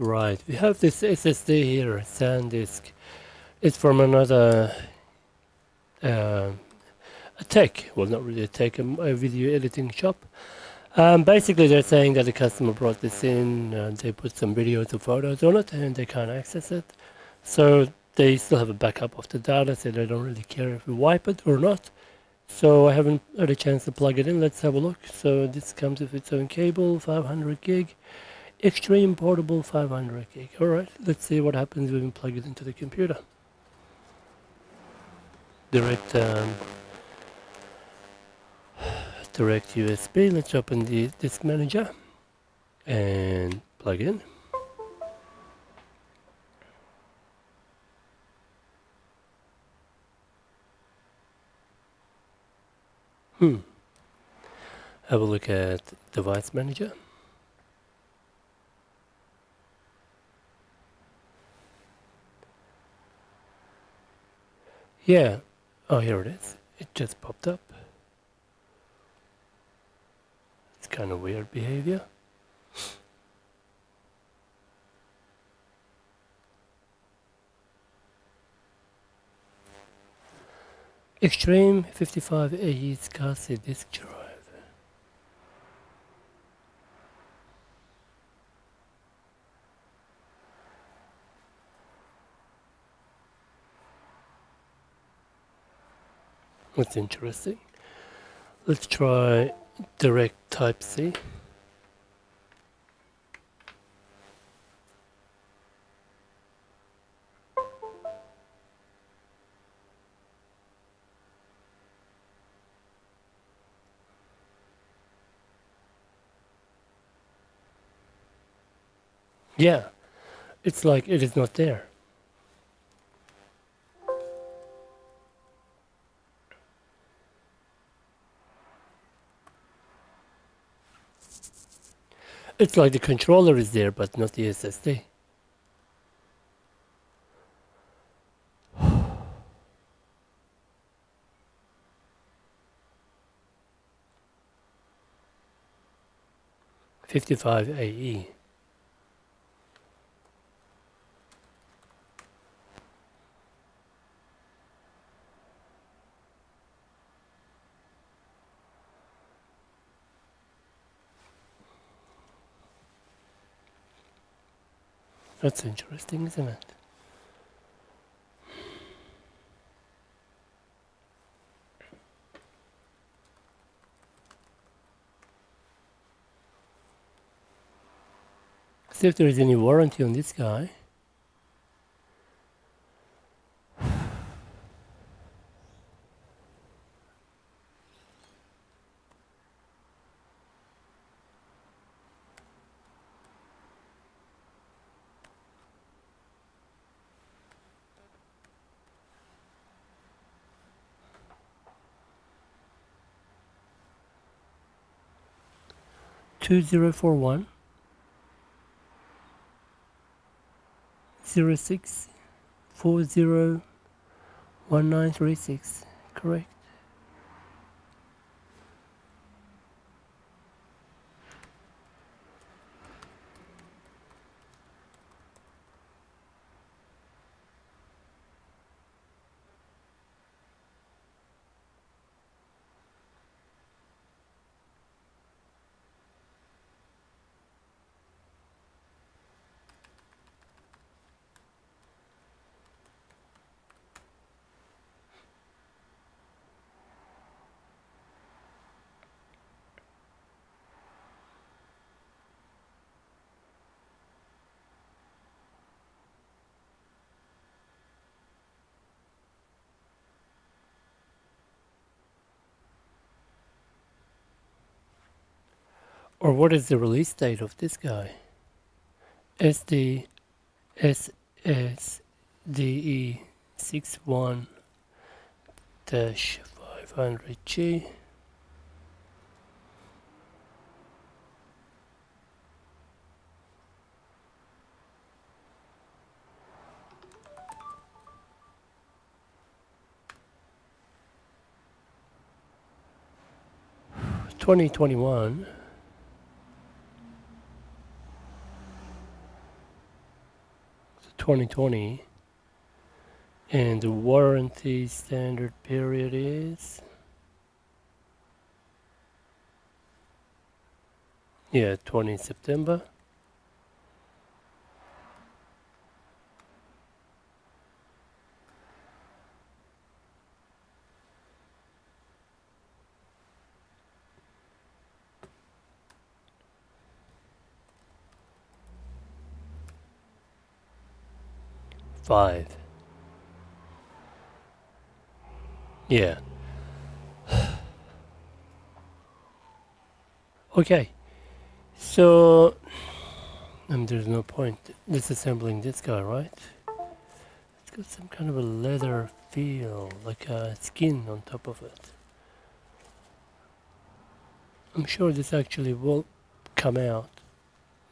Right, we have this SSD here, SanDisk. It's from another a tech, well not really a tech, a video editing shop. Basically they're saying that the customer brought this in, they put some videos or photos on it and they can't access it. So they still have a backup of the data, so they don't really care if we wipe it or not. So I haven't had a chance to plug it in. Let's have a look. So this comes with its own cable, 500 gig. Extreme Portable 500 gig. Alright, let's see what happens when we plug it into the computer. Direct direct USB. Let's open the disk manager and plug in. Have a look at device manager. Yeah, oh here it is. It just popped up. It's kind of weird behavior. Extreme 55 AE SCSI disk drive. That's interesting. Let's try direct type C. Yeah, it's like it is not there. It's like the controller is there, but not the SSD. '55 AE. That's interesting, isn't it? See if there is any warranty on this guy. Two zero four one 06401936. Correct. Or what is the release date of this guy? SD SSDE 61-500G. (2021). 2020, and the warranty standard period is 20 September. Five. Yeah. Okay. So there's no point disassembling this guy, right? It's got some kind of a leather feel, like a skin on top of it. I'm sure this actually will come out.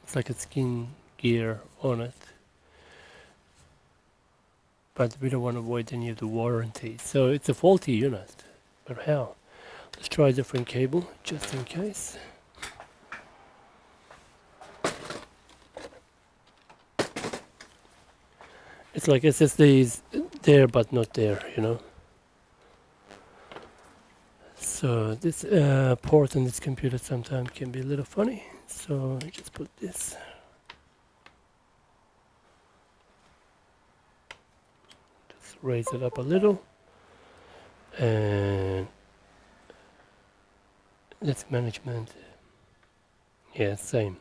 It's like a skin gear on it. But we don't want to avoid any of the warranty. So it's a faulty unit. But how? Let's try a different cable, just in case. It's like SSD is there but not there, you know. So this port on this computer sometimes can be a little funny. So I just put this. Just raise it up a little. And that's management. Yeah, same.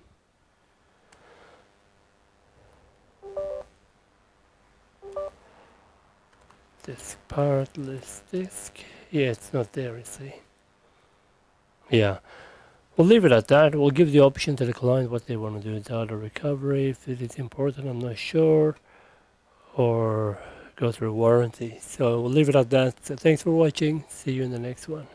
Disk part, list disk. Yeah, it's not there, you see. Yeah. We'll leave it at that. We'll give the option to the client what they want to do. Data recovery, if it is important, I'm not sure. Or go through warranty. So we'll leave it at that. So thanks for watching. See you in the next one.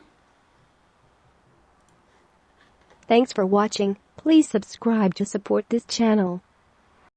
Thanks for watching. Please subscribe to support this channel.